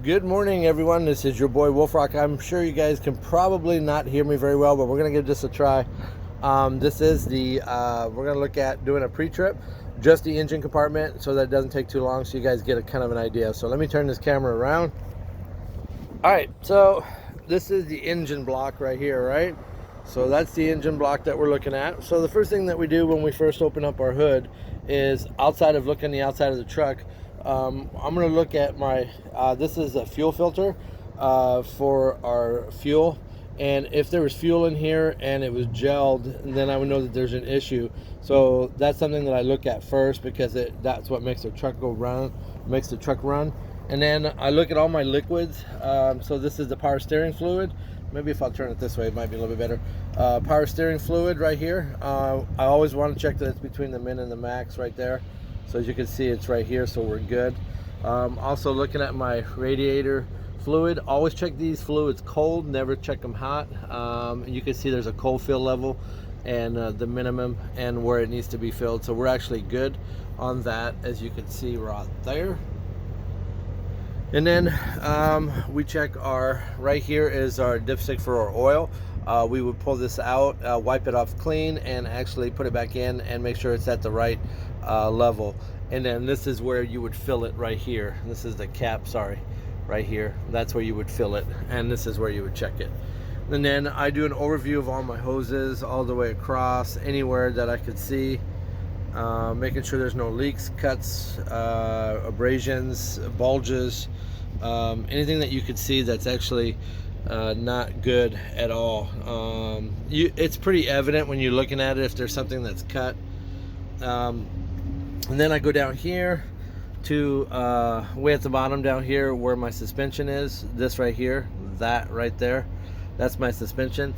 Good morning, everyone. This is your boy Wolfrock. I'm sure you guys can probably not hear me very well, but we're going to give this a try. This is we're going to look at doing a pre-trip, just the engine compartment, so that it doesn't take too long, so you guys get a kind of an idea. So let me turn this camera around. All right, so this is the engine block right here, right? So that's the engine block that we're looking at. So the first thing that we do when we first open up our hood is, outside of looking the outside of the truck, I'm going to look at my, this is a fuel filter for our fuel. And if there was fuel in here and it was gelled, then I would know that there's an issue. So that's something that I look at first, because that's what makes the truck go run, makes the truck run. And then I look at all my liquids. So this is the power steering fluid. Maybe if I'll turn it this way, it might be a little bit better. Power steering fluid right here. I always want to check that it's between the min and the max right there. So as you can see, it's right here, so we're good. Also looking at my radiator fluid. Always check these fluids cold, never check them hot. You can see there's a cold fill level and the minimum and where it needs to be filled. So we're actually good on that, as you can see right there. And then we check right here is our dipstick for our oil. We would pull this out, wipe it off clean, and actually put it back in and make sure it's at the right level. And then this is where you would fill it right here. This is the cap, sorry, right here. That's where you would fill it, and this is where you would check it. And then I do an overview of all my hoses all the way across, anywhere that I could see, making sure there's no leaks, cuts, abrasions, bulges, anything that you could see that's actually not good at all. It's pretty evident when you're looking at it if there's something that's cut. And then I go down here to way at the bottom down here where my suspension is. This right here, that right there, that's my suspension.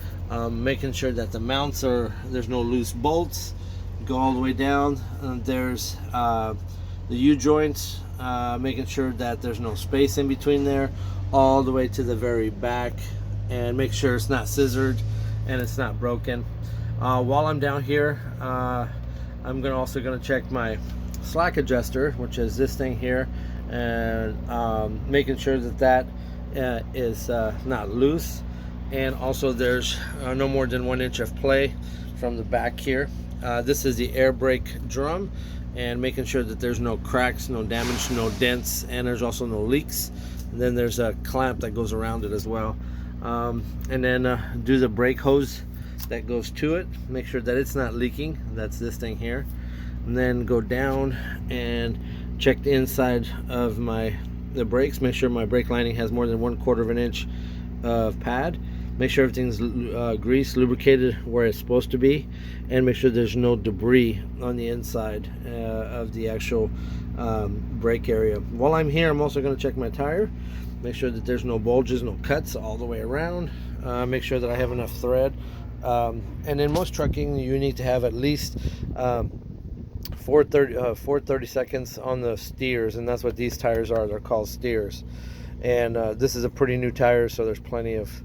Making sure that the mounts there's no loose bolts. Go all the way down. There's the U-joints, making sure that there's no space in between there, all the way to the very back, and make sure it's not scissored and it's not broken. While I'm down here, I'm also going to check my slack adjuster, which is this thing here, and making sure that is not loose. And also there's no more than 1 inch of play from the back here. This is the air brake drum, and making sure that there's no cracks, no damage, no dents, and there's also no leaks. And then there's a clamp that goes around it as well. And then do the brake hose that goes to it, make sure that it's not leaking. That's this thing here. And then go down and check the inside of the brakes, make sure my brake lining has more than 1/4 of an inch of pad. Make sure everything's greased, lubricated where it's supposed to be, and make sure there's no debris on the inside of the actual brake area. While I'm here, I'm also going to check my tire, make sure that there's no bulges, no cuts all the way around. Make sure that I have enough thread. And in most trucking, you need to have at least 430 seconds on the steers, and that's what these tires are. They're called steers. And this is a pretty new tire, so there's plenty of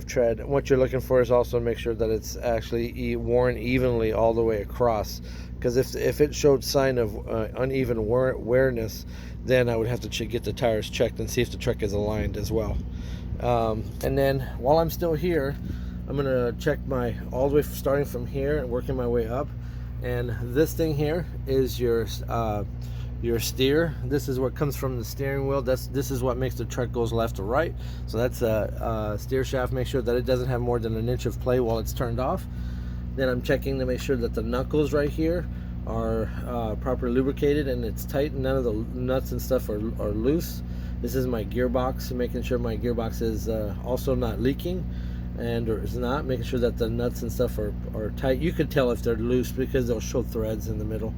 tread. And what you're looking for is also make sure that it's actually worn evenly all the way across, because if it showed sign of uneven wearness, then I would have to get the tires checked and see if the truck is aligned as well. And then while I'm still here, I'm gonna check all the way starting from here and working my way up. And this thing here is your steer. This is what comes from the steering wheel. This is what makes the truck goes left to right. So that's a steer shaft. Make sure that it doesn't have more than 1 inch of play while it's turned off. Then I'm checking to make sure that the knuckles right here are properly lubricated and it's tight. None of the nuts and stuff are loose. This is my gearbox, making sure my gearbox is also not leaking, and or is not, making sure that the nuts and stuff are tight. You could tell if they're loose because they'll show threads in the middle.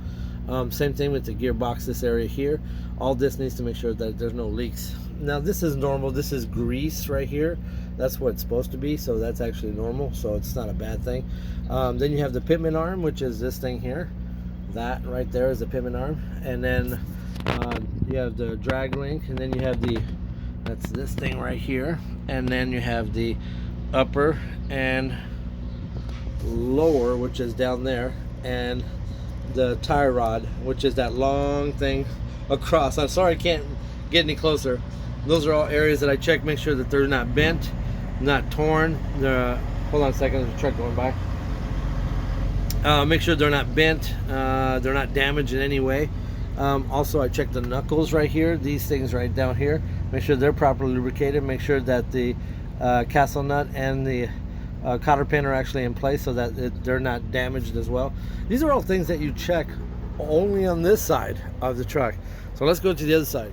Same thing with the gearbox, this area here. All this needs to make sure that there's no leaks. Now this is normal. This is grease right here. That's what it's supposed to be, so that's actually normal, so it's not a bad thing. Then you have the pitman arm, which is this thing here. That right there is the pitman arm. And then you have the drag link, and then you have that's this thing right here. And then you have the upper and lower, which is down there, and the tie rod, which is that long thing across. I'm sorry I can't get any closer. Those are all areas that I check, make sure that they're not bent, not torn. Hold on a second, there's a truck going by. Make sure they're not bent, they're not damaged in any way. Also, I check the knuckles right here, these things right down here. Make sure they're properly lubricated. Make sure that the castle nut and the cotter pin are actually in place so that they're not damaged as well. These are all things that you check only on this side of the truck. So let's go to the other side.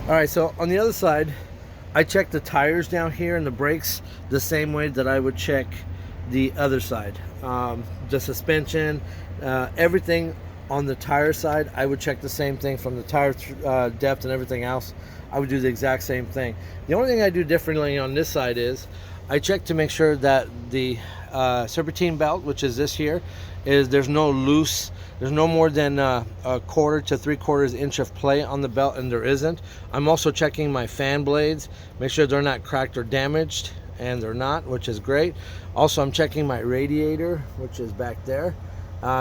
All right, so on the other side, I check the tires down here and the brakes the same way that I would check the other side. The suspension, everything on the tire side, I would check the same thing from the tire depth and everything else. I would do the exact same thing. The only thing I do differently on this side is I check to make sure that the Serpentine Belt, which is this here, there's no loose, there's no more than a 1/4 to 3/4 inch of play on the belt, and there isn't. I'm also checking my fan blades, make sure they're not cracked or damaged, and they're not, which is great. Also, I'm checking my radiator, which is back there,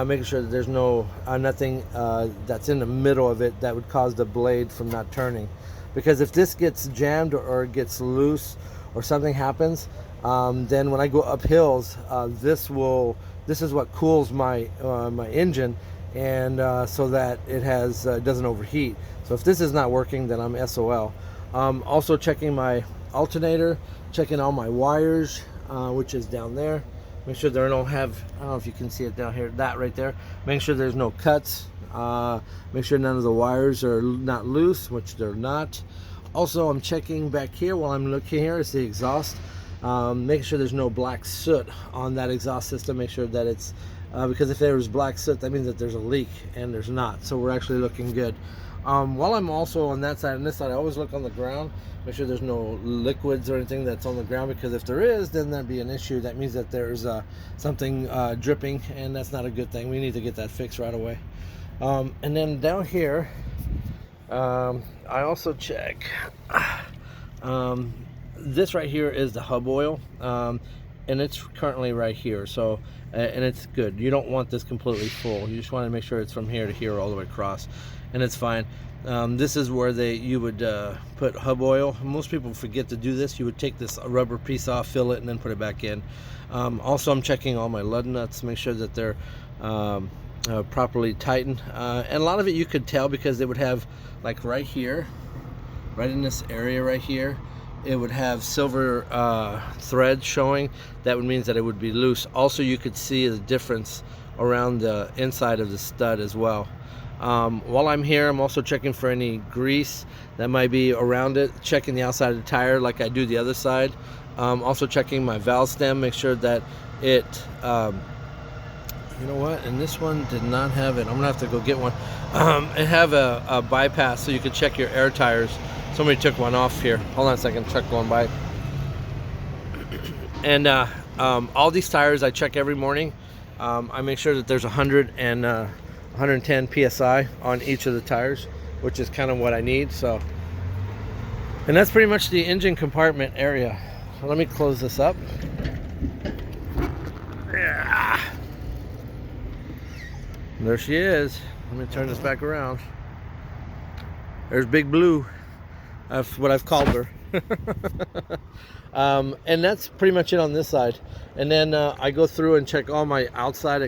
making sure that there's nothing that's in the middle of it that would cause the blade from not turning. Because if this gets jammed or gets loose or something happens, then when I go up hills, this is what cools my my engine, and so that it doesn't overheat. So if this is not working, then I'm SOL. Also checking my alternator, checking all my wires, which is down there. Make sure there don't have, I don't know if you can see it down here, that right there. Make sure there's no cuts. Make sure none of the wires are not loose, which they're not. Also, I'm checking back here while I'm looking here, it's the exhaust. Making sure there's no black soot on that exhaust system. Make sure that it's, because if there's black soot, that means that there's a leak, and there's not. So we're actually looking good. While I'm also on that side and this side, I always look on the ground, make sure there's no liquids or anything that's on the ground, because if there is, then that'd be an issue. That means that there's something dripping, and that's not a good thing. We need to get that fixed right away. And then down here, I also check this right here is the hub oil, and it's currently right here, so and it's good. You don't want this completely full. You just want to make sure it's from here to here all the way across, and it's fine. This is where you would put hub oil. Most people forget to do this. You would take this rubber piece off, fill it, and then put it back in. Also, I'm checking all my lug nuts, make sure that they're properly tightened, and a lot of it you could tell because they would have, like right here, right in this area right here, it would have silver thread showing. That would mean that it would be loose. Also, you could see the difference around the inside of the stud as well. While I'm here, I'm also checking for any grease that might be around it, checking the outside of the tire like I do the other side. Also checking my valve stem, make sure that it you know what, and this one did not have it. I'm gonna have to go get one. It have a bypass so you can check your air tires. Somebody took one off here. Hold on a second, truck going by. And all these tires I check every morning. I make sure that there's 100 and 110 psi on each of the tires, which is kind of what I need. So, and that's pretty much the engine compartment area. So let me close this up. Yeah. There she is. Let me turn this back around. There's Big Blue. That's what I've called her. And that's pretty much it on this side. And then I go through and check all my outside